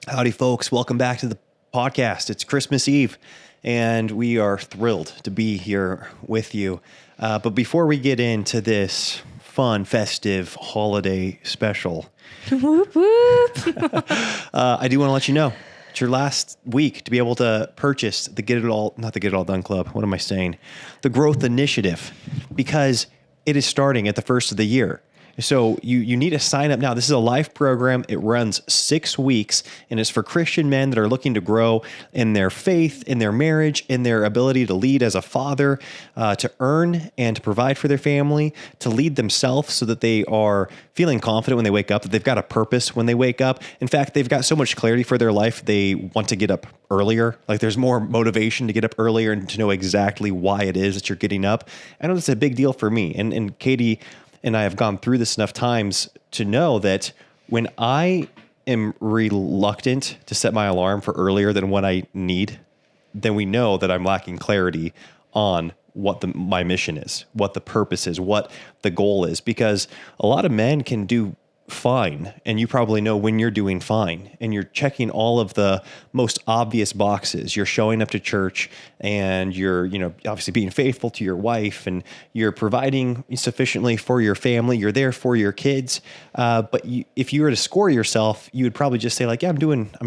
Howdy, folks. Welcome back to the podcast. It's Christmas Eve, and we are thrilled to be here with you. But before we get into this fun, festive holiday special, Whoop, whoop. I do want to let you know it's your last week to be able to purchase the not the Get It All Done Club. What am I saying? The Growth Initiative, because it is starting at the first of the year. So you need to sign up now. This is a live program. It runs 6 weeks, and it's for Christian men that are looking to grow in their faith, in their marriage, in their ability to lead as a father, to earn and to provide for their family, to lead themselves so that they are feeling confident when they wake up, that they've got a purpose when they wake up. In fact, they've got so much clarity for their life, they want to get up earlier. Like there's more motivation to get up earlier and to know exactly why it is that you're getting up. I know that's a big deal for me. And Katie and I have gone through this enough times to know that when I am reluctant to set my alarm for earlier than what I need, then we know that I'm lacking clarity on what my mission is, what the purpose is, what the goal is. Because a lot of men can do fine, and you probably know when you're doing fine and you're checking all of the most obvious boxes. You're showing up to church and you're, obviously being faithful to your wife and you're providing sufficiently for your family. You're there for your kids. But if you were to score yourself, you would probably just say like, yeah, I'm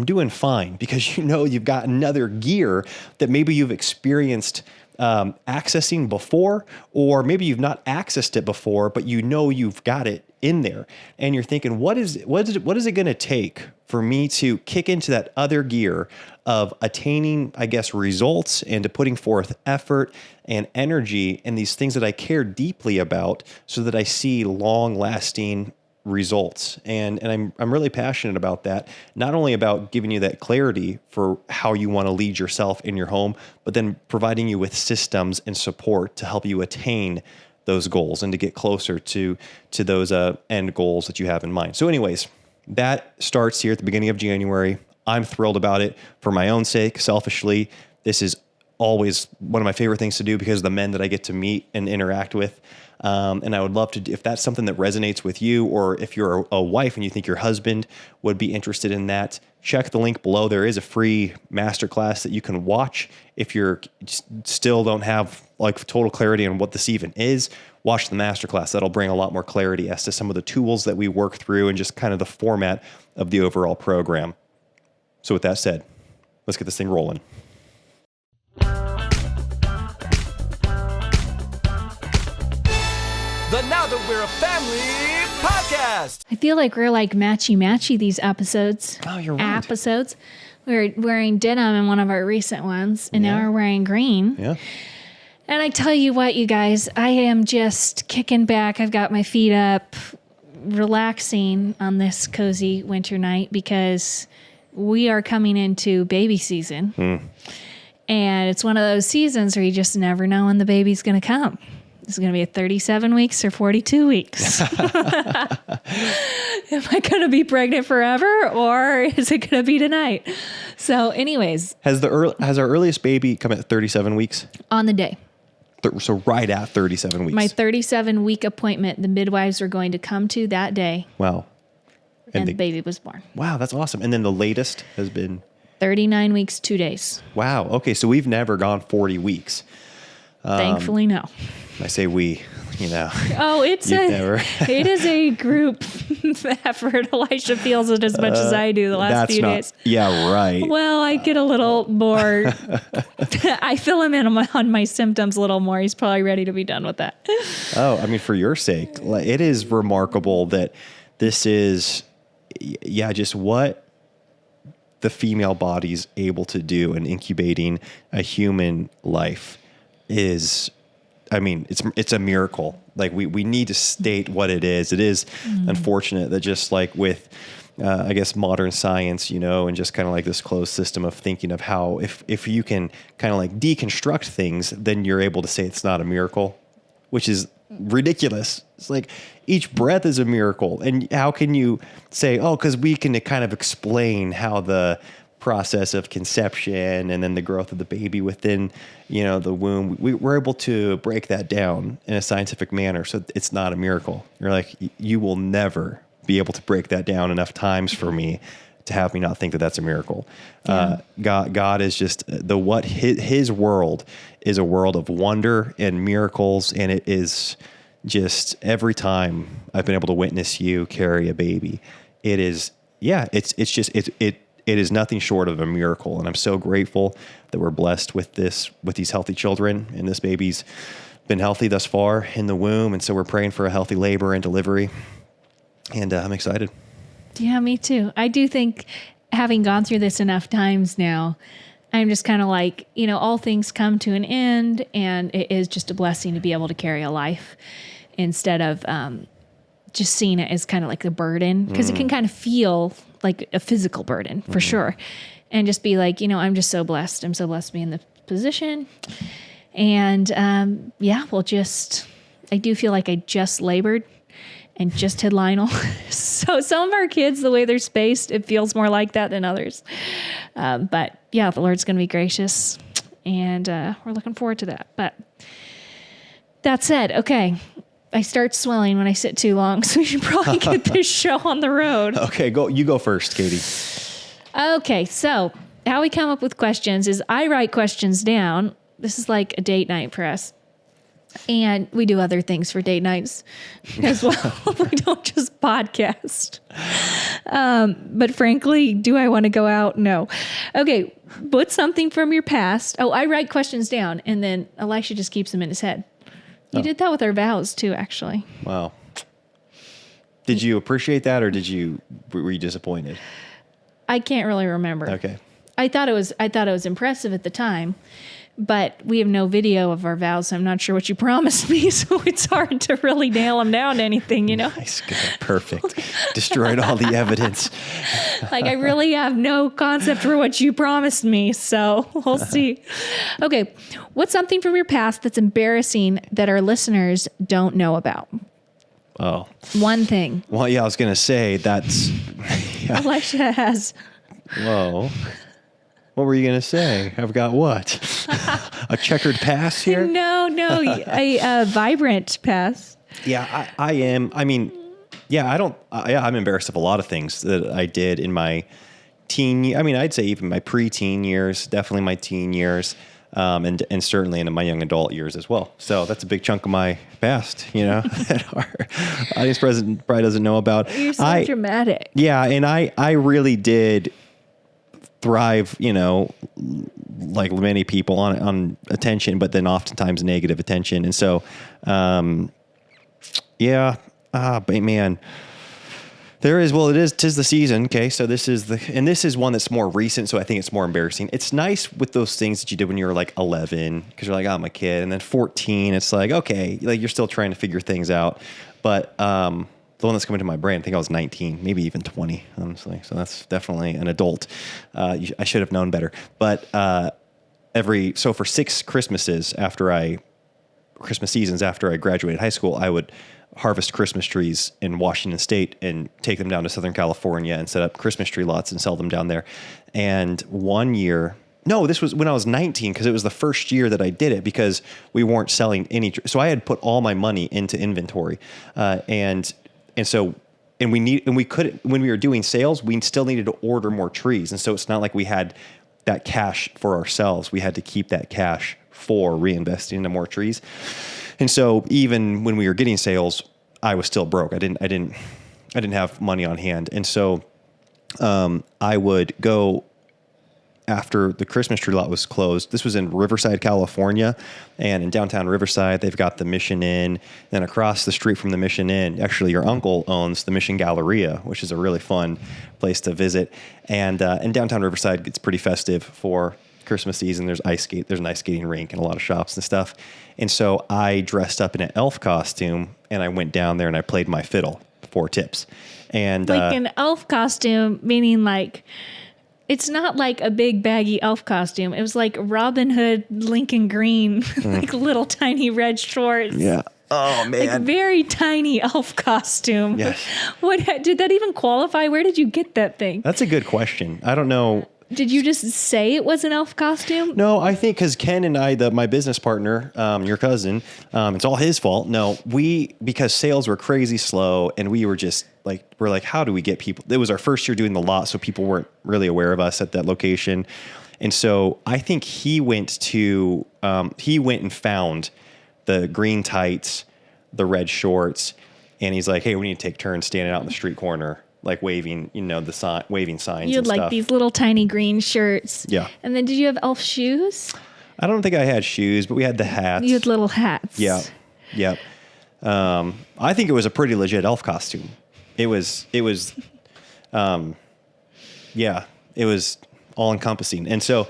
doing fine, because you've got another gear that maybe you've experienced accessing before, or maybe you've not accessed it before, but you've got it in there, and you're thinking, what is it going to take for me to kick into that other gear of attaining, I guess, results and to putting forth effort and energy in these things that I care deeply about, so that I see long-lasting results. And I'm really passionate about that, not only about giving you that clarity for how you want to lead yourself in your home, but then providing you with systems and support to help you attain those goals and to get closer to those end goals that you have in mind. So anyways, that starts here at the beginning of January. I'm thrilled about it for my own sake. Selfishly, this is always one of my favorite things to do because of the men that I get to meet and interact with. And I would love to, if that's something that resonates with you, or if you're a wife and you think your husband would be interested in that, check the link below. There is a free masterclass that you can watch. If you're still don't have like total clarity on what this even is, watch the masterclass. That'll bring a lot more clarity as to some of the tools that we work through and just kind of the format of the overall program. So with that said, let's get this thing rolling. The Now That We're a Family podcast. I feel like we're like matchy these episodes. Oh, you're right. Episodes. We were wearing denim in one of our recent ones, and now we're wearing green. Yeah. And I tell you what, you guys, I am just kicking back. I've got my feet up, relaxing on this cozy winter night, because we are coming into baby season. And it's one of those seasons where you just never know when the baby's going to come. Is it going to be at 37 weeks or 42 weeks? Am I going to be pregnant forever, or is it going to be tonight? So anyways. Has our earliest baby come at 37 weeks? On the day. So right at 37 weeks. My 37-week appointment, the midwives were going to come to that day. Wow. And the baby was born. Wow, that's awesome. And then the latest has been? 39 weeks, 2 days. Wow. Okay, so we've never gone 40 weeks. Thankfully, no. I say we, Oh, it is a group effort. Elisha feels it as much as I do the last few days. Yeah, right. Well, I get a little more, I fill him in on my symptoms a little more. He's probably ready to be done with that. Oh, I mean, for your sake, it is remarkable that this is, just what the female body's able to do in incubating a human life is, I mean, it's a miracle. Like we need to state what it is. It is unfortunate that just like with, I guess, modern science, and just kind of like this closed system of thinking of how if you can kind of like deconstruct things, then you're able to say it's not a miracle, which is ridiculous. It's like each breath is a miracle. And how can you say, oh, because we can kind of explain how the process of conception and then the growth of the baby within, the womb, we're able to break that down in a scientific manner. So it's not a miracle. You're like, you will never be able to break that down enough times for me to have me not think that that's a miracle. God is just his world is a world of wonder and miracles. And it is just every time I've been able to witness you carry a baby, it is nothing short of a miracle. And I'm so grateful that we're blessed with these healthy children, and this baby's been healthy thus far in the womb. And so we're praying for a healthy labor and delivery. And I'm excited. Yeah, me too. I do think, having gone through this enough times now, I'm just kind of like, all things come to an end, and it is just a blessing to be able to carry a life instead of just seeing it as kind of like a burden, because it can kind of feel like a physical burden for sure. And just be like, I'm just so blessed. I'm so blessed to be in the position. And I do feel like I just labored and just had Lionel. So some of our kids, the way they're spaced, it feels more like that than others. But yeah, the Lord's going to be gracious, and we're looking forward to that. But that said, okay, I start swelling when I sit too long, so we should probably get this show on the road. Okay, you go first, Katie. Okay, so how we come up with questions is I write questions down. This is like a date night for us. And we do other things for date nights as well. We don't just podcast. But frankly, do I want to go out? No. Okay, put something from your past. Oh, I write questions down, and then Elisha just keeps them in his head. You did that with our vows too, actually. Wow. Did you appreciate that, or were you disappointed? I can't really remember. Okay. I thought it was impressive at the time. But we have no video of our vows, so I'm not sure what you promised me, so it's hard to really nail them down to anything, Nice, good, perfect. Destroyed all the evidence. Like, I really have no concept for what you promised me, so we'll see. Okay, what's something from your past that's embarrassing that our listeners don't know about? Oh. One thing. Well, yeah, I was going to say that's... Yeah. Elisha has... Whoa. What were you going to say? I've got what? A checkered past here? No, a vibrant past. Yeah, I am. I mean, I'm embarrassed of a lot of things that I did in my I'd say even my pre-teen years, definitely my teen years, and certainly in my young adult years as well. So that's a big chunk of my past, that our audience present probably doesn't know about. You're so dramatic. Yeah, and I really did thrive, like many people on attention, but then oftentimes negative attention. And so, but man, tis the season. Okay. So this is one that's more recent. So I think it's more embarrassing. It's nice with those things that you did when you were like 11, cause you're like, oh, I'm a kid. And then 14, it's like, okay, like you're still trying to figure things out. But, the one that's coming to my brain, I think I was 19, maybe even 20, honestly. So that's definitely an adult. I should have known better. But for 6 Christmas seasons after I graduated high school, I would harvest Christmas trees in Washington State and take them down to Southern California and set up Christmas tree lots and sell them down there. And one year... No, this was when I was 19, because it was the first year that I did it, because we weren't selling any. So I had put all my money into inventory, and we couldn't, when we were doing sales, we still needed to order more trees. And so it's not like we had that cash for ourselves. We had to keep that cash for reinvesting into more trees. And so even when we were getting sales, I was still broke. I didn't have money on hand. And so, I would go after the Christmas tree lot was closed. This was in Riverside, California, and in downtown Riverside, they've got the Mission Inn. Then across the street from the Mission Inn, actually, your uncle owns the Mission Galleria, which is a really fun place to visit. And in downtown Riverside, it's pretty festive for Christmas season. There's an ice skating rink and a lot of shops and stuff. And so I dressed up in an elf costume, and I went down there and I played my fiddle for tips. And like an elf costume, meaning like... It's not like a big baggy elf costume. It was like Robin Hood, Lincoln Green, like little tiny red shorts. Yeah. Oh man. Like very tiny elf costume. Yes. What did that even qualify? Where did you get that thing? That's a good question. I don't know. Did you just say it was an elf costume? No, I think because Ken and I, my business partner, your cousin, it's all his fault. No, because sales were crazy slow, and we were just we're like, how do we get people? It was our first year doing the lot, so people weren't really aware of us at that location. And so I think he went and found the green tights, the red shorts, and he's like, hey, we need to take turns standing out in the street corner, like waving, waving signs. You had and like stuff. these little tiny green shirts. Yeah. And then did you have elf shoes? I don't think I had shoes, but we had the hats. You had little hats. Yeah. Yep. I think it was a pretty legit elf costume. It was all encompassing. And so,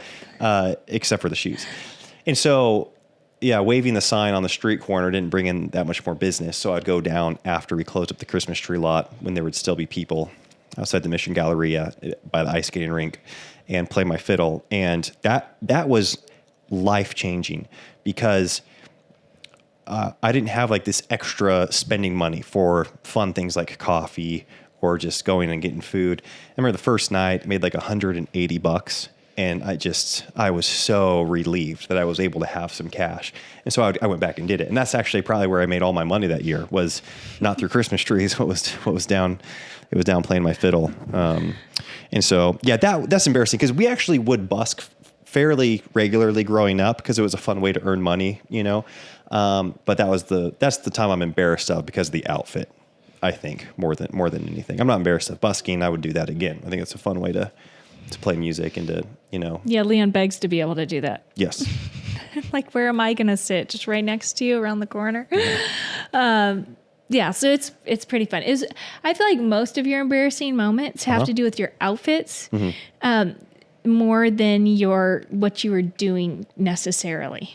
except for the shoes. And so, yeah, waving the sign on the street corner didn't bring in that much more business. So I'd go down after we closed up the Christmas tree lot when there would still be people outside the Mission Galleria by the ice skating rink and play my fiddle. And that was life-changing because I didn't have like this extra spending money for fun things like coffee or just going and getting food. I remember the first night I made like $180, and I was so relieved that I was able to have some cash. And so I went back and did it. And that's actually probably where I made all my money that year, was not through Christmas trees. What was down, it was down playing my fiddle. And so, yeah, that's embarrassing because we actually would busk fairly regularly growing up because it was a fun way to earn money, but that's the time I'm embarrassed of because of the outfit. I think more than anything. I'm not embarrassed of busking. I would do that again. I think it's a fun way to play music and to, Yeah, Leon begs to be able to do that. Yes. Like, where am I going to sit? Just right next to you around the corner? Mm-hmm. Yeah, so it's pretty fun. I feel like most of your embarrassing moments have to do with your outfits, more than what you were doing necessarily.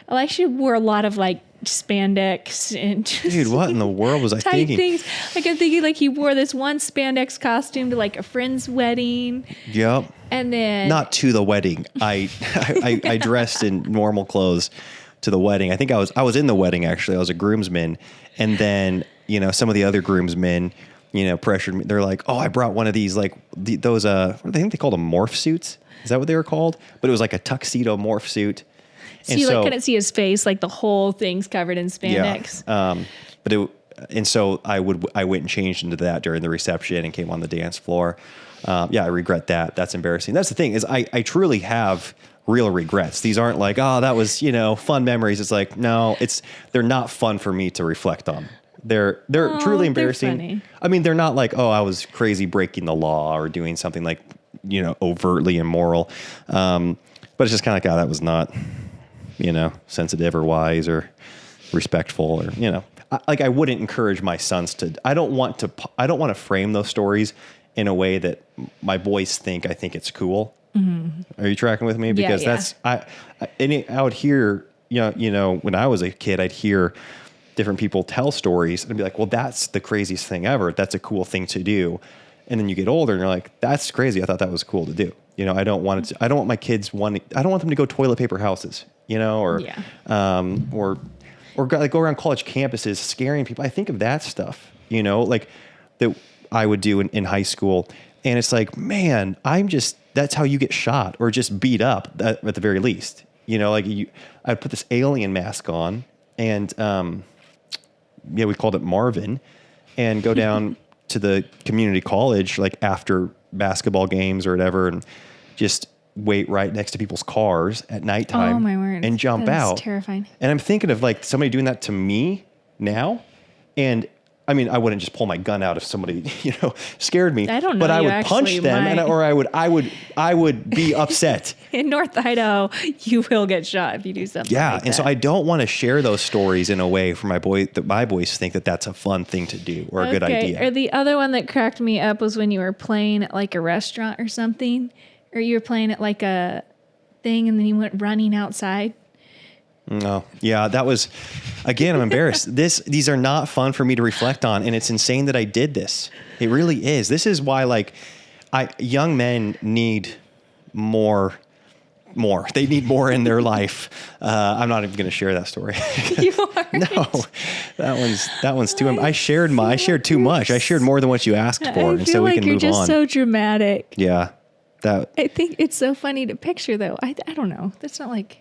I actually wore a lot of like spandex and just Dude, what in the world was I tight thinking? things. Like I'm thinking like he wore this one spandex costume to like a friend's wedding. Yep. And then Not to the wedding. I dressed in normal clothes to the wedding. I think I was in the wedding actually. I was a groomsman, and then some of the other groomsmen pressured me. They're like, "Oh, I brought one of these those I think they called them morph suits. Is that what they were called? But it was like a tuxedo morph suit." so you like couldn't see his face, like the whole thing's covered in spandex. Yeah. And so I went and changed into that during the reception and came on the dance floor. I regret that. That's embarrassing. That's the thing is I truly have real regrets. These aren't like, oh, that was, fun memories. It's like, no, they're not fun for me to reflect on. They're truly embarrassing. They're funny. I mean, they're not like, oh, I was crazy breaking the law or doing something like, overtly immoral. But it's just kind of like, oh, that was not, sensitive or wise or respectful or, I wouldn't encourage my sons to, I don't want to frame those stories in a way that my boys think I think it's cool. Mm-hmm. Are you tracking with me? Because I would hear, when I was a kid, I'd hear different people tell stories and I'd be like, well, that's the craziest thing ever. That's a cool thing to do. And then you get older and you're like, that's crazy. I thought that was cool to do. I don't want my kids I don't want them to go toilet paper houses, or go around college campuses scaring people. I think of that stuff, like that I would do in high school. And it's like, man, that's how you get shot or just beat up at the very least. I'd put this alien mask on and, we called it Marvin, and go down to the community college, like after basketball games or whatever, and just wait right next to people's cars at nighttime. Oh my word. And jump out. Terrifying. And I'm thinking of like somebody doing that to me now. And I mean, I wouldn't just pull my gun out if somebody, scared me. I don't know. But I you would punch actually them, might. I would be upset. In North Idaho, you will get shot if you do something. Yeah, like and that. so I don't want to share those stories in a way for my boys think that that's a fun thing to do or a good idea. Or the other one that cracked me up was when you were playing at like a restaurant or something, or you were playing at like a thing, and then you went running outside. No. Yeah, that was, again, I'm embarrassed. These are not fun for me to reflect on, and it's insane that I did this. It really is. This is why, young men need more. They need more in their life. I'm not even going to share that story. You are. No, that one's too. I shared too much. I shared more than what you asked for, and so we can move on. You're just so dramatic. Yeah, I think it's so funny to picture, though. I don't know. That's not like.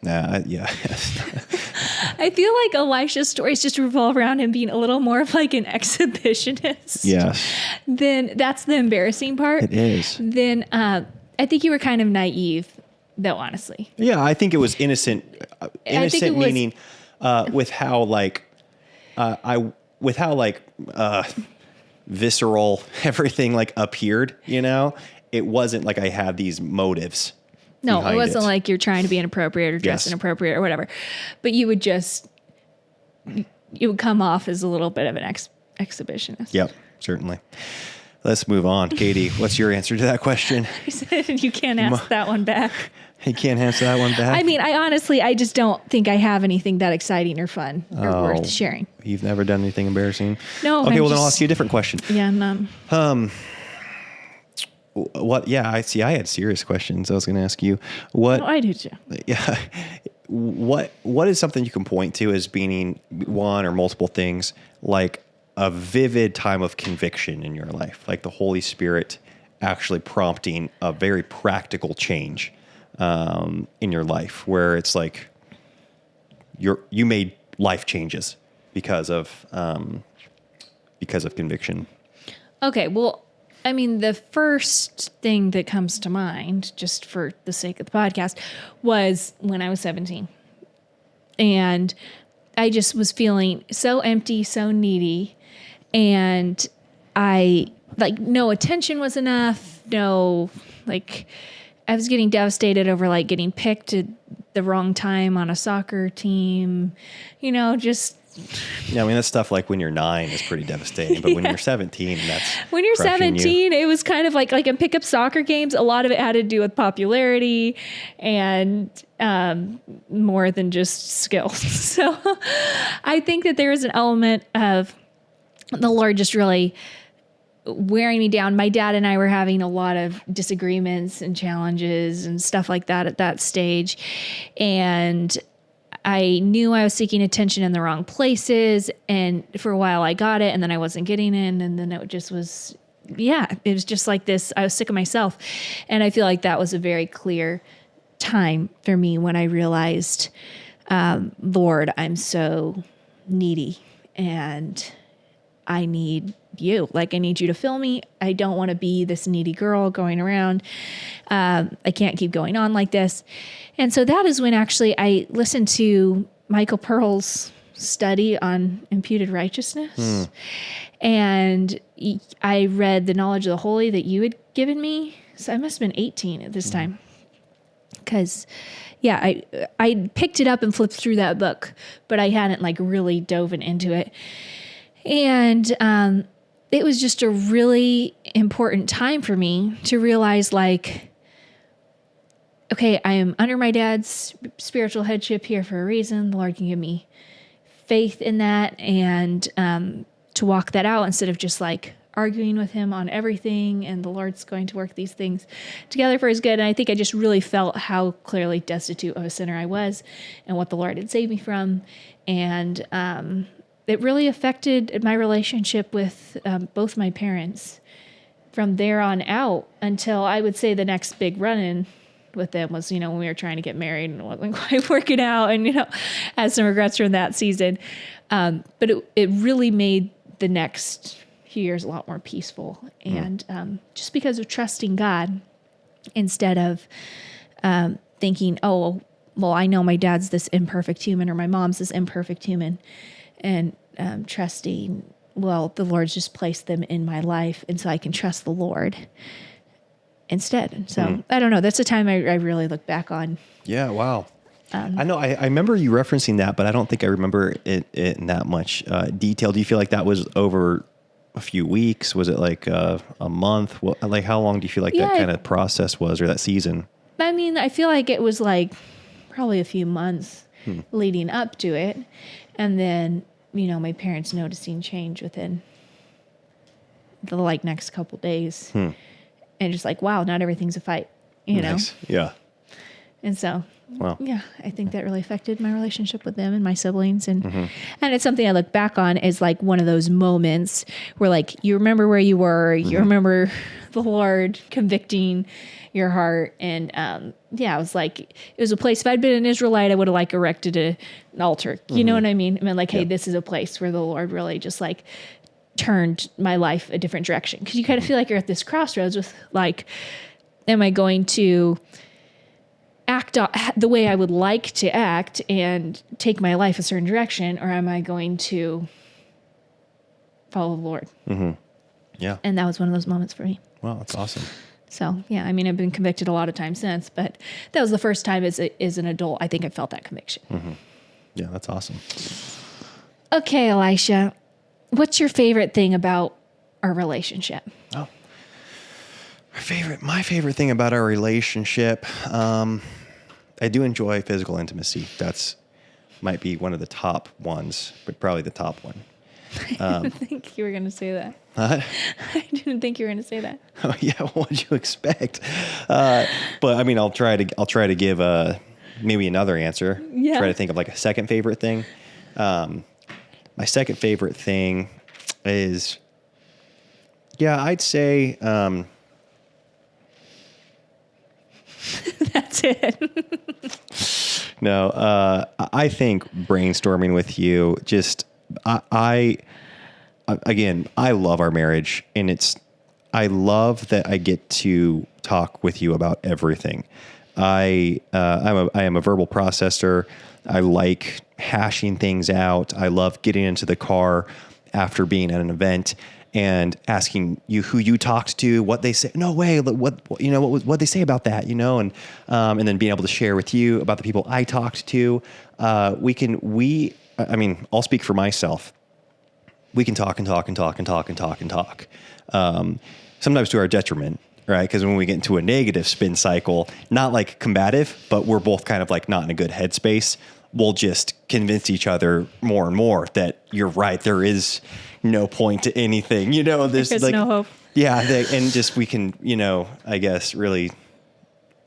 Yeah. I feel like Elisha's stories just revolve around him being a little more of like an exhibitionist. Yes. Then that's the embarrassing part. It is. Then I think you were kind of naive, though, honestly. Yeah, I think it was innocent. Innocent it was- meaning with how visceral everything like appeared. It wasn't like I had these motives. No, it behind wasn't like you're trying to be inappropriate or dress Yes. inappropriate or whatever. But you would come off as a little bit of an exhibitionist. Yep, certainly. Let's move on. Katie, what's your answer to that question? He said you can't ask that one back. You can't answer that one back? I mean, I just don't think I have anything that exciting or fun or worth sharing. You've never done anything embarrassing? No. Okay, well, then I'll ask you a different question. Yeah, none. What? Yeah, I had serious questions. I was going to ask you what. Oh, I do too. Yeah. What is something you can point to as being one or multiple things like a vivid time of conviction in your life, like the Holy Spirit actually prompting a very practical change in your life, where it's like you made life changes because of conviction? Okay, well, I mean, the first thing that comes to mind, just for the sake of the podcast, was when I was 17. And I just was feeling so empty, so needy. And no attention was enough. No, I was getting devastated over getting picked at the wrong time on a soccer team, just. Yeah, I mean, that's stuff like when you're 9 is pretty devastating, but when you're 17, that's when you're crushing 17, it was kind of like in pickup soccer games. A lot of it had to do with popularity and more than just skills. So I think that there is an element of the Lord just really wearing me down. My dad and I were having a lot of disagreements and challenges and stuff like that at that stage, and I knew I was seeking attention in the wrong places, and for a while I got it, and then I wasn't getting it, and then it just was, it was just like this. I was sick of myself, and I feel like that was a very clear time for me when I realized, Lord, I'm so needy, and I need you. I need you to fill me. I don't want to be this needy girl going around. I can't keep going on like this. And so that is when actually I listened to Michael Pearl's study on imputed righteousness. And I read The Knowledge of the Holy that you had given me. So I must have been 18 at this time. Because, I picked it up and flipped through that book, but I hadn't really dove into it. And it was just a really important time for me to realize, okay, I am under my dad's spiritual headship here for a reason. The Lord can give me faith in that and to walk that out instead of just arguing with him on everything. And the Lord's going to work these things together for his good. And I think I just really felt how clearly destitute of a sinner I was and what the Lord had saved me from. And it really affected my relationship with both my parents from there on out until I would say the next big run-in with them was, when we were trying to get married and it wasn't quite working out, and, had some regrets from that season. But it really made the next few years a lot more peaceful. And just because of trusting God instead of thinking, oh, well, I know my dad's this imperfect human or my mom's this imperfect human, and trusting, well, the Lord's just placed them in my life, and so I can trust the Lord instead. And so I don't know. That's a time I really look back on. Yeah. Wow. I know. I remember you referencing that, but I don't think I remember it in that much detail. Do you feel like that was over a few weeks? Was it a month? How long do you feel like that kind of process was, or that season? I mean, I feel like it was probably a few months leading up to it. And then, my parents noticing change within the next couple days. And just wow, not everything's a fight, Nice. Yeah. And so, Wow. yeah, I think that really affected my relationship with them and my siblings. And and it's something I look back on as like one of those moments where like you remember where you were, you remember the Lord convicting your heart. And yeah, it was like, it was a place, if I'd been an Israelite, I would have like erected an altar. You know what I mean? I mean, like, hey, this is a place where the Lord really just like turned my life a different direction. Because you kind of feel like you're at this crossroads with like, am I going to act the way I would like to act and take my life a certain direction, or am I going to follow the Lord? Yeah. And that was one of those moments for me. Wow, that's awesome. So yeah, I mean, I've been convicted a lot of times since, but that was the first time as an adult I think I felt that conviction. Yeah, that's awesome. Okay, Elisha, what's your favorite thing about our relationship? Oh, my favorite thing about our relationship, I do enjoy physical intimacy. That's might be one of the top ones, but probably the top one. I didn't think you were going to say that. Huh? I didn't think you were going to say that. Oh yeah, what'd you expect? But I mean, I'll try to give maybe another answer. Yeah. Try to think of like a second favorite thing. My second favorite thing is, yeah, I'd say. That's it. No, I think brainstorming with you, just I again, I love our marriage, and I love that I get to talk with you about everything. I am a verbal processor. I like hashing things out. I love getting into the car after being at an event and asking you who you talked to, what they say. No way, what they say about that, and then being able to share with you about the people I talked to. I'll speak for myself. We can talk and talk and talk and talk and talk and talk. Sometimes to our detriment, right? Because when we get into a negative spin cycle, not like combative, but we're both kind of like not in a good headspace, we'll just convince each other more and more that you're right. There is no point to anything, There's like, no hope. Yeah, and just we can, I guess really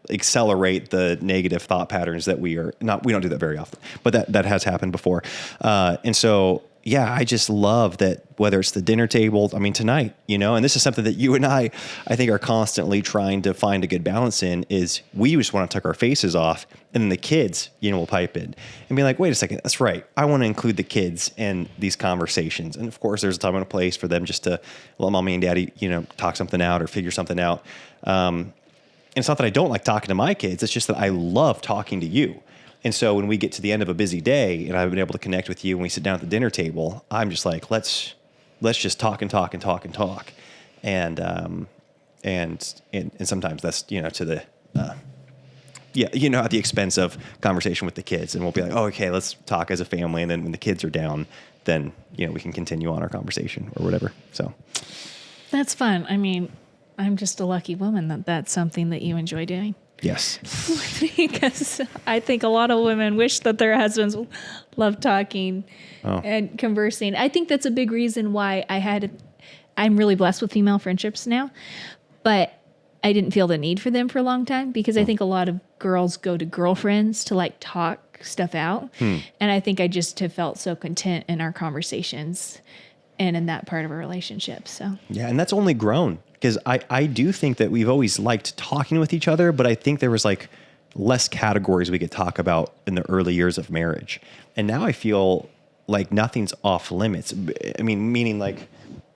accelerate the negative thought patterns that we don't do that very often, but that has happened before. And so, yeah, I just love that, whether it's the dinner table, I mean, tonight, and this is something that you and I think are constantly trying to find a good balance in, is we just want to tuck our faces off, and then the kids, will pipe in and be like, wait a second, that's right. I want to include the kids in these conversations. And of course there's a time and a place for them just to let mommy and daddy, talk something out or figure something out. And it's not that I don't like talking to my kids. It's just that I love talking to you. And so when we get to the end of a busy day and I've been able to connect with you and we sit down at the dinner table, I'm just like, let's just talk and talk and talk and talk. And sometimes that's, to the, at the expense of conversation with the kids. And we'll be like, oh, okay, let's talk as a family. And then when the kids are down, then, we can continue on our conversation or whatever. So That's fun. I mean, I'm just a lucky woman that's something that you enjoy doing. yes. Because I think a lot of women wish that their husbands love talking and conversing. I think that's a big reason why I'm really blessed with female friendships now, but I didn't feel the need for them for a long time, because I think a lot of girls go to girlfriends to like talk stuff out. And I think I just have felt so content in our conversations and in that part of a relationship. So yeah, and that's only grown. Because I do think that we've always liked talking with each other, but I think there was like less categories we could talk about in the early years of marriage. And now I feel like nothing's off limits. I mean, meaning like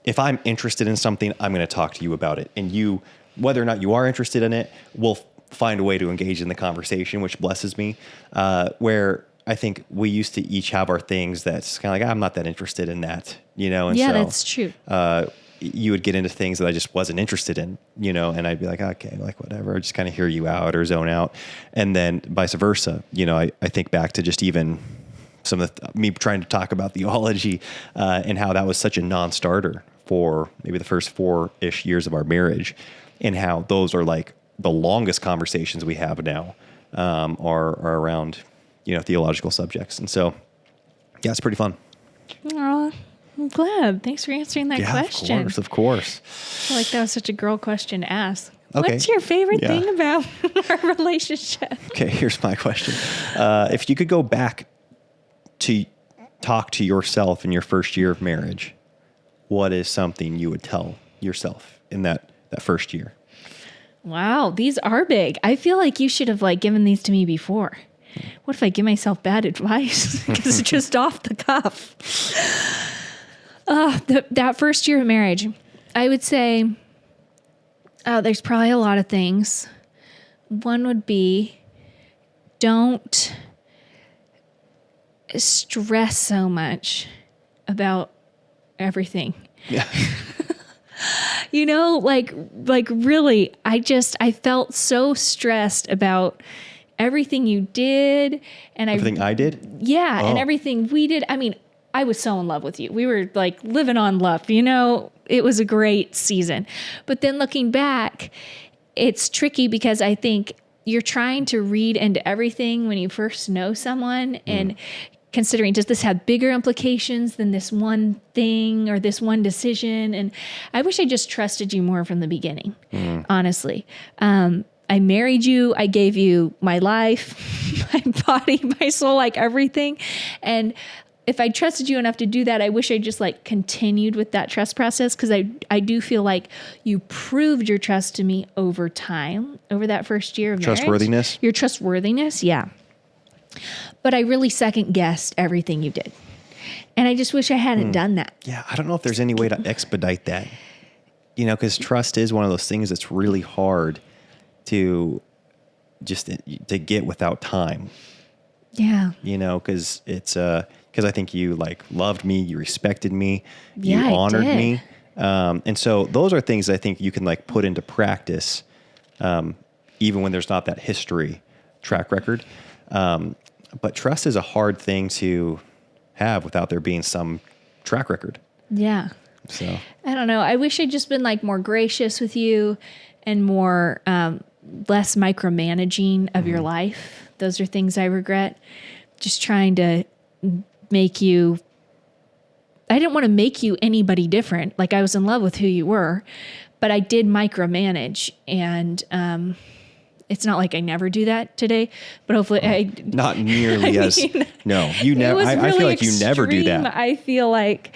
if I'm interested in something, I'm going to talk to you about it. And you, whether or not you are interested in it, we'll find a way to engage in the conversation, which blesses me. Where I think we used to each have our things that's kind of like, I'm not that interested in that, And yeah, so, that's true. You would get into things that I just wasn't interested in, and I'd be like, okay, like whatever, just kind of hear you out or zone out. And then vice versa, I think back to just even some of me trying to talk about theology and how that was such a non-starter for maybe the first 4-ish years of our marriage, and how those are like the longest conversations we have now are around, theological subjects. And so, yeah, it's pretty fun. Aw, I'm glad. Thanks for answering that question. Of course. I feel like that was such a girl question to ask. Okay. What's your favorite Yeah. thing about our relationship? Okay, here's my question. If you could go back to talk to yourself in your first year of marriage, what is something you would tell yourself in that first year? Wow, these are big. I feel like you should have like given these to me before. What if I give myself bad advice? Because it's just off the cuff. That first year of marriage, I would say there's probably a lot of things. One would be don't stress so much about everything. Yeah. You know, like really, I felt so stressed about everything you did and Everything I did? yeah, and Oh. everything we did. I mean, I was so in love with you. We were like living on love, you know, it was a great season. But then looking back, it's tricky because I think you're trying to read into everything when you first know someone and considering, does this have bigger implications than this one thing or this one decision? And I wish I just trusted you more from the beginning, honestly. I married you. I gave you my life, my body, my soul, like everything. And if I trusted you enough to do that, I wish I just like continued with that trust process because I do feel like you proved your trust to me over time, over that first year of marriage. Trustworthiness? Your trustworthiness, yeah. But I really second guessed everything you did. And I just wish I hadn't done that. Yeah, I don't know if there's any way to expedite that. You know, because trust is one of those things that's really hard to get without time. Yeah. You know, because I think you like loved me, you respected me, you Yeah, I honored did. me, and so those are things I think you can like put into practice, even when there's not that history track record. But trust is a hard thing to have without there being some track record. Yeah. So I don't know. I wish I'd just been like more gracious with you and more less micromanaging of your life. Those are things I regret. Just trying to make you. I didn't want to make you anybody different. Like I was in love with who you were, but I did micromanage, and it's not like I never do that today. But hopefully, I not nearly I as mean, no. You never. it was I feel really like you never do extreme. that. I feel like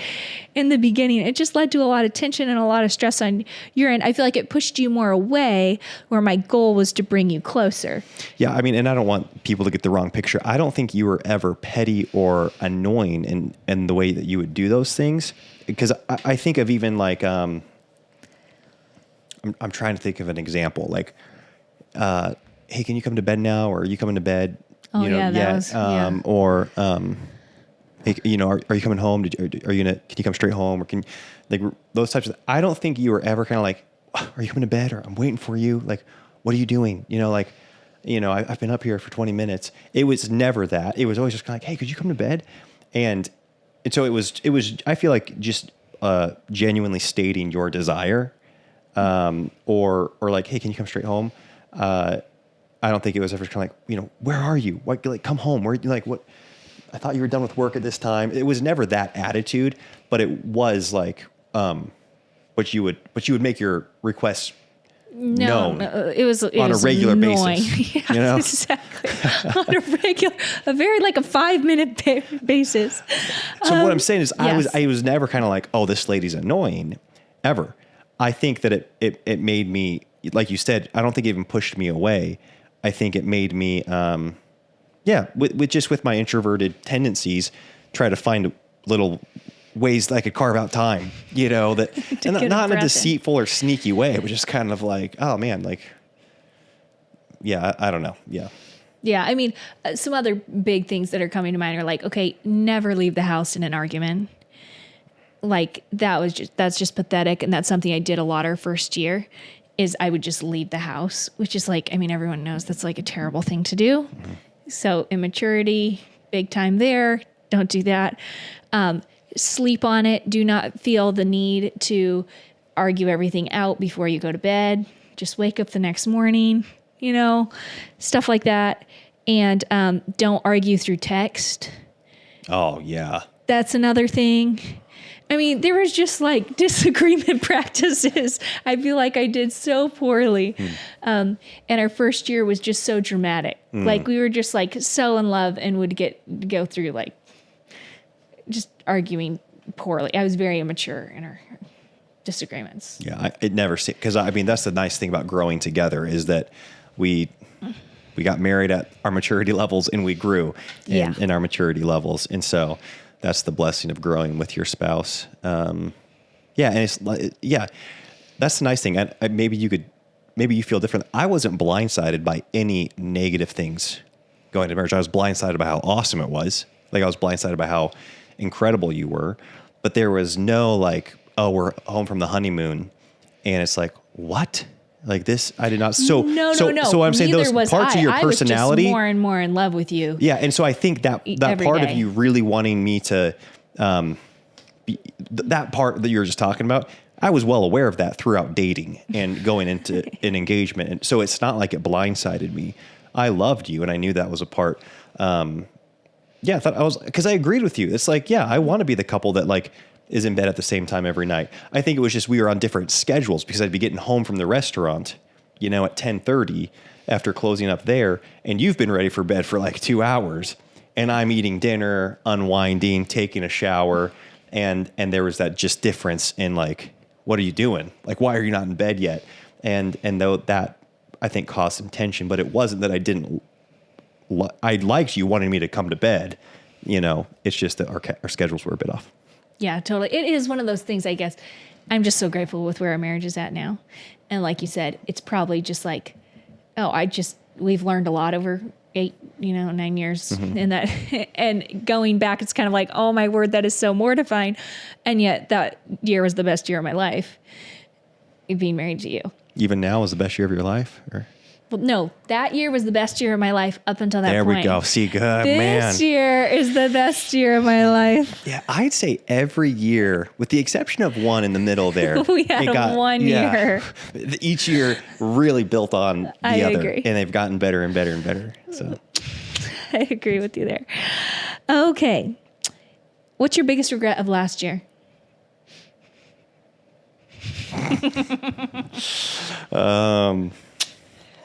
in the beginning, it just led to a lot of tension and a lot of stress on your end. I feel like it pushed you more away where my goal was to bring you closer. Yeah, I mean, and I don't want people to get the wrong picture. I don't think you were ever petty or annoying in the way that you would do those things. Because I think of even like, I'm trying to think of an example. Like, hey, can you come to bed now? Or are you coming to bed? Oh, you know, yeah, that yet? was, yeah. Or, hey, you know, are you coming home? Are you can you come straight home? Or can like those types of, I don't think you were ever kind of like, are you coming to bed? Or I'm waiting for you. Like, what are you doing? You know, like, you know, I've been up here for 20 minutes. It was never that. It was always just kind of like, hey, could you come to bed? And so it was, I feel like just genuinely stating your desire, or like, hey, can you come straight home? I don't think it was ever kind of like, you know, where are you? What, like, come home. Where, like, what? I thought you were done with work at this time. It was never that attitude, but it was like, but you would make your requests known. No, it was on was a regular annoying. basis. Yeah, You know? exactly. On a very like a 5-minute basis. So what I'm saying is, yes. I was never kind of like, oh, this lady's annoying, ever. I think that it made me, like you said, I don't think it even pushed me away. I think it made me, with my introverted tendencies, try to find little ways that I could carve out time, you know, that and get a not in a breath in. deceitful or sneaky way, but just kind of like, oh man, like, yeah, I don't know. Yeah. Yeah, I mean, some other big things that are coming to mind are like, okay, never leave the house in an argument. Like that's just pathetic, and that's something I did a lot our first year. Is I would just leave the house, which is like, I mean, everyone knows that's like a terrible thing to do. Mm-hmm. So immaturity, big time there. Don't do that. Sleep on it. Do not feel the need to argue everything out before you go to bed. Just wake up the next morning, you know, stuff like that. And don't argue through text. Oh yeah. That's another thing. I mean, there was just like disagreement practices. I feel like I did so poorly. And our first year was just so dramatic. Like we were just like so in love and would go through like just arguing poorly. I was very immature in our disagreements. Yeah, it never seemed, because I mean, that's the nice thing about growing together is that we got married at our maturity levels and we grew in our maturity levels. And so that's the blessing of growing with your spouse. And it's that's the nice thing. And maybe you feel different. I wasn't blindsided by any negative things going to marriage. I was blindsided by how awesome it was. Like I was blindsided by how incredible you were, but there was no like, oh, we're home from the honeymoon. And it's like, what? Like this, I did not. So no. So I'm saying Neither those parts of your personality, I was just more and more in love with you. Yeah, and so I think that part of you really wanting me to, that part that you were just talking about, I was well aware of that throughout dating and going into an engagement, and so it's not like it blindsided me. I loved you, and I knew that was a part. I thought I was, because I agreed with you. It's like, I want to be the couple that like is in bed at the same time every night. I think it was just we were on different schedules because I'd be getting home from the restaurant, at 10:30 after closing up there, and you've been ready for bed for like 2 hours, and I'm eating dinner, unwinding, taking a shower, and there was that just difference in like, what are you doing? Like, why are you not in bed yet? And though that I think caused some tension, but it wasn't that I liked you wanting me to come to bed. It's just that our schedules were a bit off. Yeah, totally. It is one of those things, I guess. I'm just so grateful with where our marriage is at now. And like you said, it's probably just like, we've learned a lot over 9 years in that. And going back, it's kind of like, oh my word, that is so mortifying. And yet that year was the best year of my life, being married to you. Even now is the best year of your life? Or? Well, no, that year was the best year of my life up until that point. There we go. See, good, man. This year is the best year of my life. Yeah, I'd say every year, with the exception of one in the middle there. We had one year. Each year really built on the other. Agree. And they've gotten better and better and better. So I agree with you there. Okay. What's your biggest regret of last year?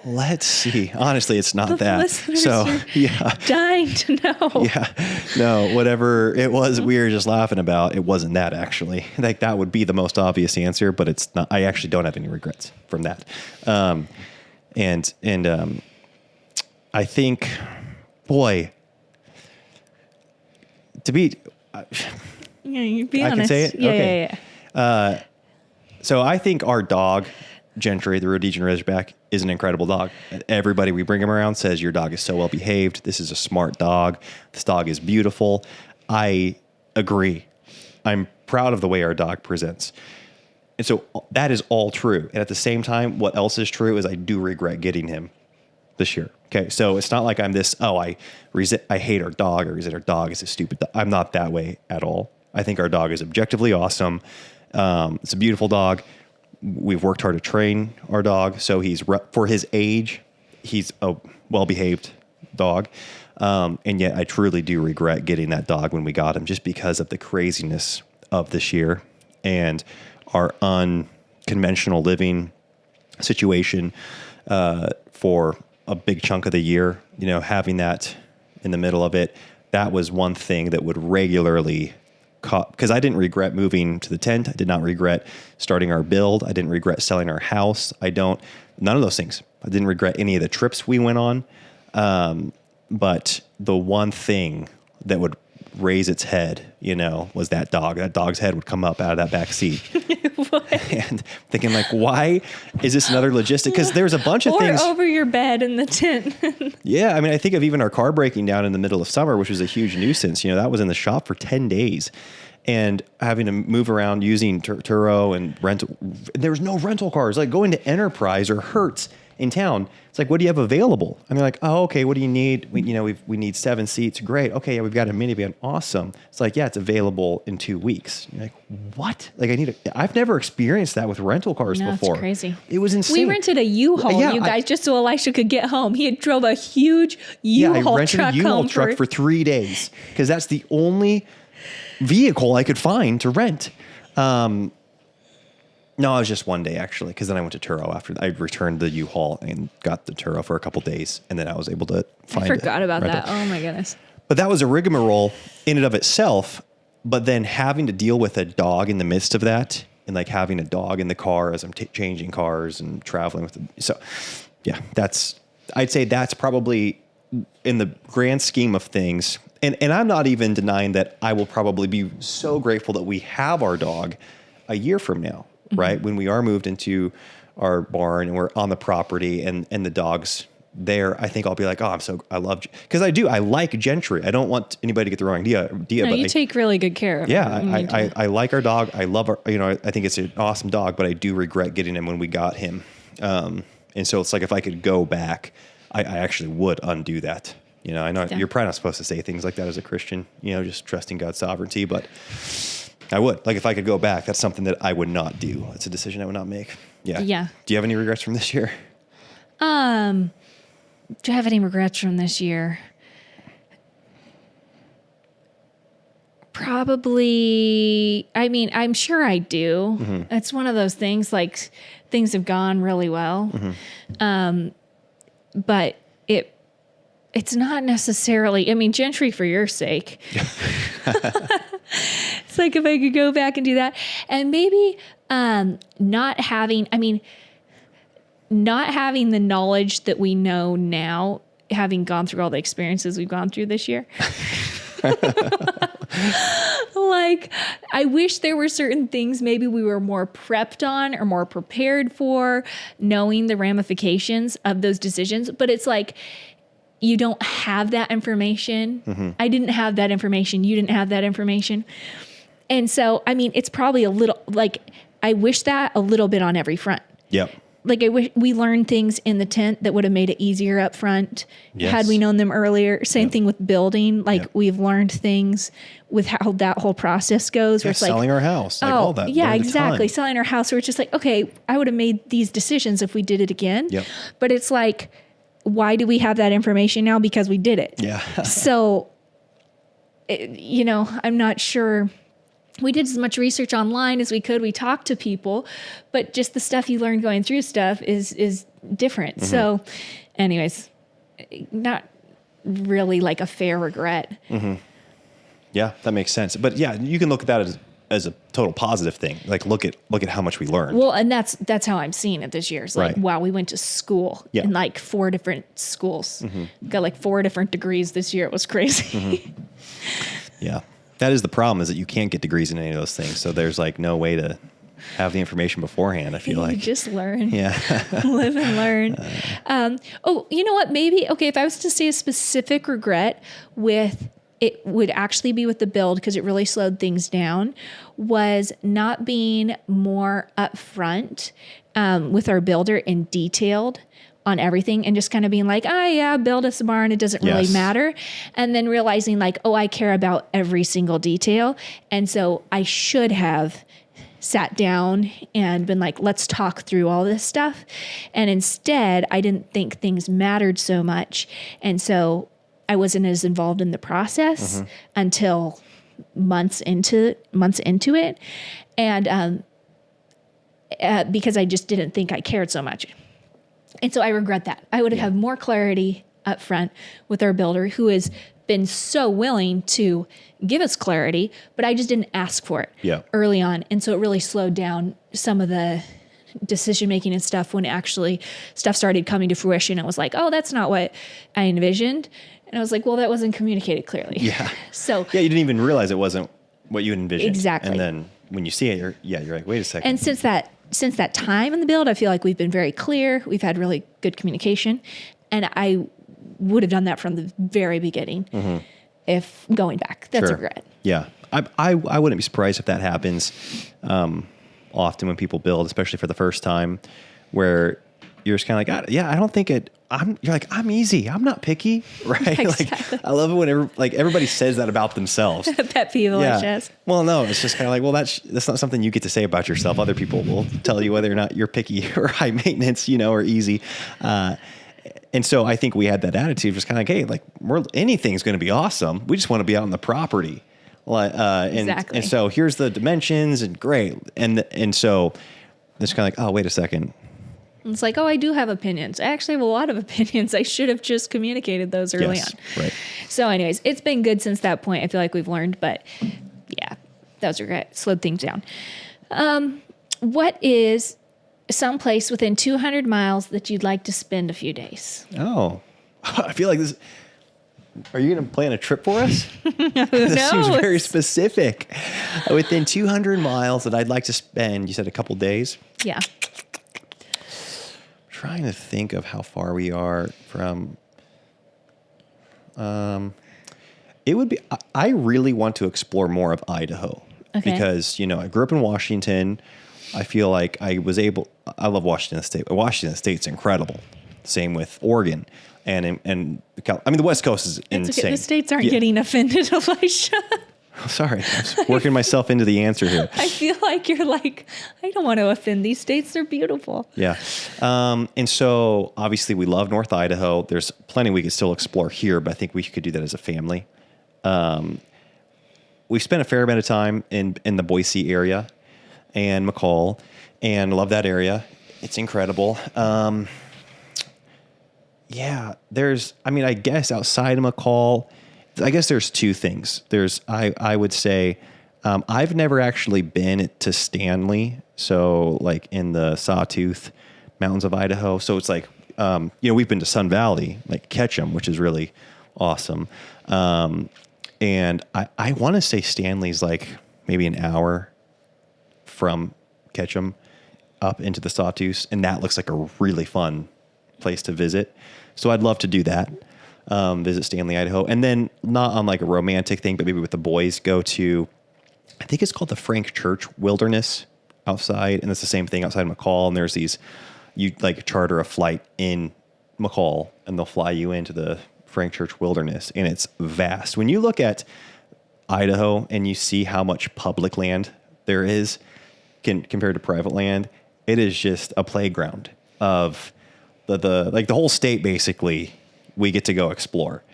Let's see. Honestly, it's not that. So, dying to know. Yeah. No, whatever it was we were just laughing about, it wasn't that actually. Like that would be the most obvious answer, but it's not. I actually don't have any regrets from that. I think, boy, to be you be honest. I can say it? Yeah, okay. So I think our dog, Gentry, the Rhodesian Ridgeback, is an incredible dog. Everybody we bring him around says your dog is so well behaved. This is a smart dog. This dog is beautiful. I agree. I'm proud of the way our dog presents. And so that is all true. And at the same time, what else is true is I do regret getting him this year. Okay. So it's not like I'm this, I hate our dog or resent our dog. It's a stupid dog. I'm not that way at all. I think our dog is objectively awesome. It's a beautiful dog. We've worked hard to train our dog, so for his age, he's a well-behaved dog. And yet I truly do regret getting that dog when we got him, just because of the craziness of this year and our unconventional living situation for a big chunk of the year. Having that in the middle of it, that was one thing that would regularly because I didn't regret moving to the tent. I did not regret starting our build. I didn't regret selling our house. None of those things. I didn't regret any of the trips we went on. But the one thing that would raise its head, was that dog. That dog's head would come up out of that back seat. And thinking like, why is this another logistic? Because there's a bunch of things. Or over your bed in the tent. Yeah. I mean, I think of even our car breaking down in the middle of summer, which was a huge nuisance. That was in the shop for 10 days. And having to move around using Turo and rental. There was no rental cars. Like going to Enterprise or Hertz in town. It's like, what do you have available? And they're like, oh, okay, what do you need? We need 7 seats. Great. Okay, yeah, we've got a minivan. Awesome. It's like, yeah, it's available in 2 weeks. You're like, what? Like I've never experienced that with rental cars before. It's crazy. It was insane. We rented a U-Haul, you guys, just so Elisha could get home. He had drove a huge U-Haul truck home. I rented a U-Haul truck for 3 days because that's the only vehicle I could find to rent. No, it was just one day actually, because then I went to Turo after I returned the U-Haul and got the Turo for a couple days, and then I was able to find. I forgot about rental. that. Oh my goodness! But that was a rigmarole in and of itself. But then having to deal with a dog in the midst of that, and like having a dog in the car as I'm changing cars and traveling with them. So, yeah, I'd say that's probably in the grand scheme of things. And I'm not even denying that I will probably be so grateful that we have our dog a year from now. Right? When we are moved into our barn and we're on the property and the dog's there, I think I'll be like, oh, I love, because I like Gentry. I don't want anybody to get the wrong idea. No, but you take really good care of him. I like our dog. I love our, I think it's an awesome dog, but I do regret getting him when we got him. And so it's like, if I could go back, I actually would undo that. I know you're probably not supposed to say things like that as a Christian, just trusting God's sovereignty, but I would. Like, if I could go back, that's something that I would not do. It's a decision I would not make. Yeah. Yeah. Do you have any regrets from this year? Do I have any regrets from this year? Probably. I mean, I'm sure I do. Mm-hmm. It's one of those things, like, things have gone really well. Mm-hmm. But it's not necessarily, I mean, Gentry for your sake. It's like, if I could go back and do that, and maybe not having the knowledge that we know now, having gone through all the experiences we've gone through this year. Like, I wish there were certain things maybe we were more prepped on or more prepared for, knowing the ramifications of those decisions. But it's like, you don't have that information. Mm-hmm. I didn't have that information. You didn't have that information. And so, I mean, it's probably a little, like, I wish that a little bit on every front. Yep. Like, I wish we learned things in the tent that would have made it easier up front. Yes. Had we known them earlier. Same thing with building. Like, we've learned things with how that whole process goes. Where it's selling our house. Like, all that. Yeah, exactly. Selling our house. Where it's just like, okay, I would have made these decisions if we did it again. Yep. But it's like, why do we have that information now? Because we did it. Yeah. So, I'm not sure. We did as much research online as we could. We talked to people, but just the stuff you learn going through stuff is different. Mm-hmm. So anyways, not really like a fair regret. Mm-hmm. Yeah, that makes sense. But yeah, you can look at that as a total positive thing. Like, look at how much we learned. Well, and that's how I'm seeing it this year. It's like, wow, we went to school in like 4 different schools. Mm-hmm. Got like 4 different degrees this year. It was crazy. Mm-hmm. Yeah. That is the problem, is that you can't get degrees in any of those things. So there's like no way to have the information beforehand, I feel like. You just learn. Yeah. Live and learn. You know what? Maybe, if I was to say a specific regret it would actually be with the build, because it really slowed things down, was not being more upfront with our builder and detailed on everything, and just kind of being like, build us a barn. It doesn't really matter. And then realizing like, I care about every single detail. And so I should have sat down and been like, let's talk through all this stuff. And instead, I didn't think things mattered so much. And so I wasn't as involved in the process until months into it. And because I just didn't think I cared so much. And so I regret that. I would have had more clarity up front with our builder, who has been so willing to give us clarity, but I just didn't ask for it early on. And so it really slowed down some of the decision making and stuff when actually stuff started coming to fruition. It was like, that's not what I envisioned. And I was like, well, that wasn't communicated clearly. Yeah. So you didn't even realize it wasn't what you envisioned. Exactly. And then when you see it, you're like, wait a second. And since that time in the build, I feel like we've been very clear. We've had really good communication. And I would have done that from the very beginning if going back. That's a regret. Yeah. I wouldn't be surprised if that happens often when people build, especially for the first time, where you're just kind of like, I don't think it. You're like, I'm easy. I'm not picky, right? Exactly. Like, I love it when everybody says that about themselves. Pet peeve, yes. Well, no, it's just kind of like, well, that's not something you get to say about yourself. Other people will tell you whether or not you're picky or high maintenance, or easy. And so I think we had that attitude, just kind of like, hey, like, anything's going to be awesome. We just want to be out on the property. Exactly. And so here's the dimensions and great. And so it's kind of like, oh, wait a second. It's like, oh, I do have opinions. I actually have a lot of opinions. I should have just communicated those early on. Right. So anyways, it's been good since that point. I feel like we've learned, but yeah, that was regret. Slowed things down. What is some place within 200 miles that you'd like to spend a few days? Oh, I feel like this. Are you going to plan a trip for us? This seems very specific. Within 200 miles that I'd like to spend, you said a couple days? Yeah. Trying to think of how far we are from. It would be. I really want to explore more of Idaho because I grew up in Washington. I feel like I love Washington State. Washington State's incredible. Same with Oregon, and the West Coast is insane. Okay. The states aren't getting offended, Elisha. Sorry, I was working myself into the answer here. I feel like you're like, I don't want to offend these states. They're beautiful. Yeah. And so obviously we love North Idaho. There's plenty we could still explore here, but I think we could do that as a family. We've spent a fair amount of time in the Boise area and McCall, and love that area. It's incredible. I guess outside of McCall, I guess there's two things. I would say, I've never actually been to Stanley. So like in the Sawtooth Mountains of Idaho. So it's like, we've been to Sun Valley, like Ketchum, which is really awesome. And I want to say Stanley's like maybe an hour from Ketchum up into the Sawtooth. And that looks like a really fun place to visit. So I'd love to do that. Visit Stanley, Idaho. And then not on like a romantic thing, but maybe with the boys go to, I think it's called the Frank Church Wilderness outside. And it's the same thing outside McCall. And there's you like charter a flight in McCall and they'll fly you into the Frank Church Wilderness. And it's vast. When you look at Idaho and you see how much public land there is compared to private land, it is just a playground of the whole state basically. We get to go explore.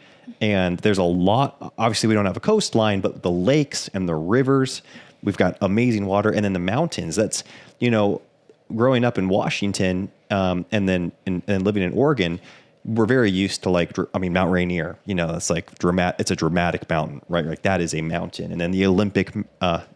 And there's a lot, obviously we don't have a coastline, but the lakes and the rivers, we've got amazing water. And then the mountains, that's, growing up in Washington, and then living in Oregon, we're very used to Mount Rainier, it's like it's a dramatic mountain, right? Like that is a mountain. And then the Olympic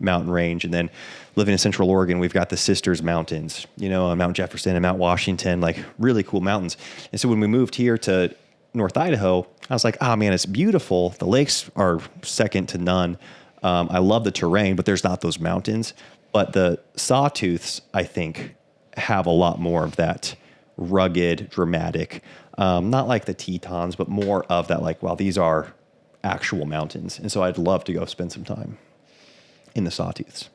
mountain range. And then living in Central Oregon, we've got the Sisters Mountains, Mount Jefferson and Mount Washington, like really cool mountains. And so when we moved here to North Idaho, I was like, oh man, it's beautiful. The lakes are second to none. I love the terrain, but there's not those mountains. But the Sawtooths, I think, have a lot more of that rugged, dramatic, not like the Tetons, but more of that like, wow, these are actual mountains. And so I'd love to go spend some time in the Sawtooths.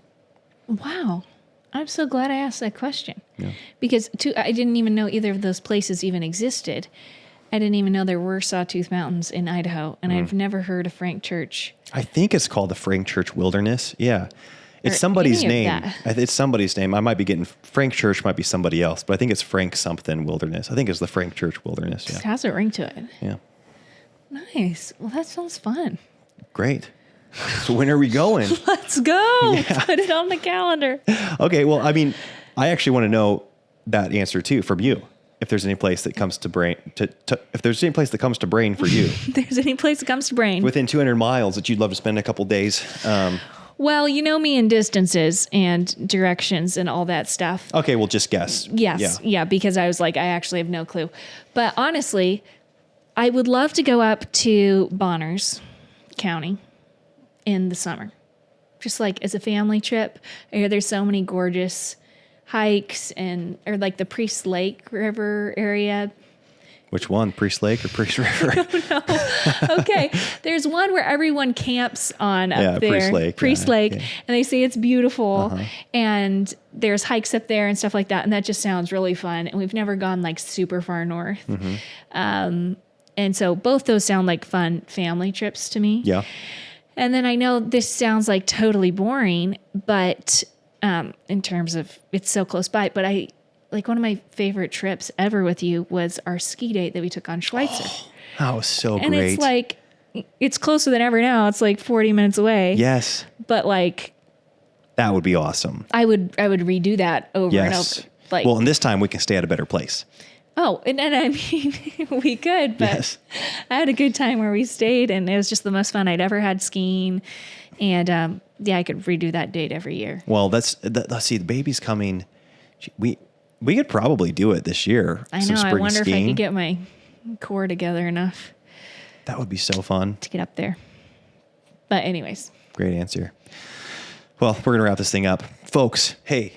Wow. I'm so glad I asked that question. Yeah. Because I didn't even know either of those places even existed. I didn't even know there were Sawtooth Mountains in Idaho, and I've never heard of Frank Church. I think it's called the Frank Church Wilderness. Yeah. It's somebody's name. It's somebody's name. I might be getting Frank Church might be somebody else, but I think it's Frank something Wilderness. I think it's the Frank Church Wilderness. Yeah. It has a ring to it. Yeah. Nice. Well, that sounds fun. Great. So when are we going? Let's go. Yeah. Put it on the calendar. Okay. Well, I actually want to know that answer too from you. If there's any place that comes to brain, if there's any place that comes to brain for you, there's any place that comes to brain within 200 miles that you'd love to spend a couple days. Well, you know me in distances and directions and all that stuff. Okay, well, just guess. Yes, yeah, because I was like, I actually have no clue. But honestly, I would love to go up to Bonners County in the summer, just like as a family trip. I hear there's so many gorgeous hikes or like the Priest Lake River area. Which one? Priest Lake or Priest River? I don't know. Okay. There's one where everyone camps on up there. Priest Lake. And they say it's beautiful. Uh-huh. And there's hikes up there and stuff like that. And that just sounds really fun. And we've never gone like super far north. Mm-hmm. And so both those sound like fun family trips to me. Yeah. And then I know this sounds like totally boring, but in terms of it's so close by, but one of my favorite trips ever with you was our ski date that we took on Schweitzer. Oh, that was so and great. It's like it's closer than ever now. It's like 40 minutes away. Yes. But like, That would be awesome. I would redo that over and Yes. over. Like, Well, and this time we can stay at a better place. oh, and I mean, we could, but Yes. I had a good time where we stayed, and it was just the most fun I'd ever had skiing. And yeah, I could redo that date every year. Well, let's see. The baby's coming. We could probably do it this year. I some know. I spring wonder if I skiing. could get my core together enough That would be so fun. to get up there. But anyways, Great answer. Well, we're going to wrap this thing up. Folks, hey,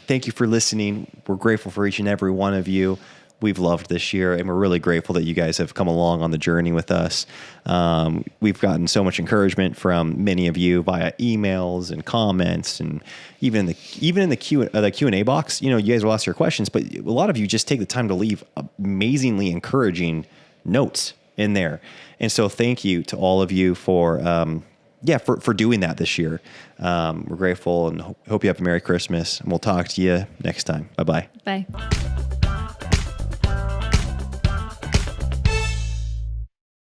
thank you for listening. We're grateful for each and every one of you. We've loved this year, and we're really grateful that you guys have come along on the journey with us. We've gotten so much encouragement from many of you via emails and comments, and even in the Q&A box. You know, you guys will ask your questions, but a lot of you just take the time to leave amazingly encouraging notes in there. And so thank you to all of you for doing that this year. We're grateful and hope you have a Merry Christmas, and we'll talk to you next time. Bye-bye. bye.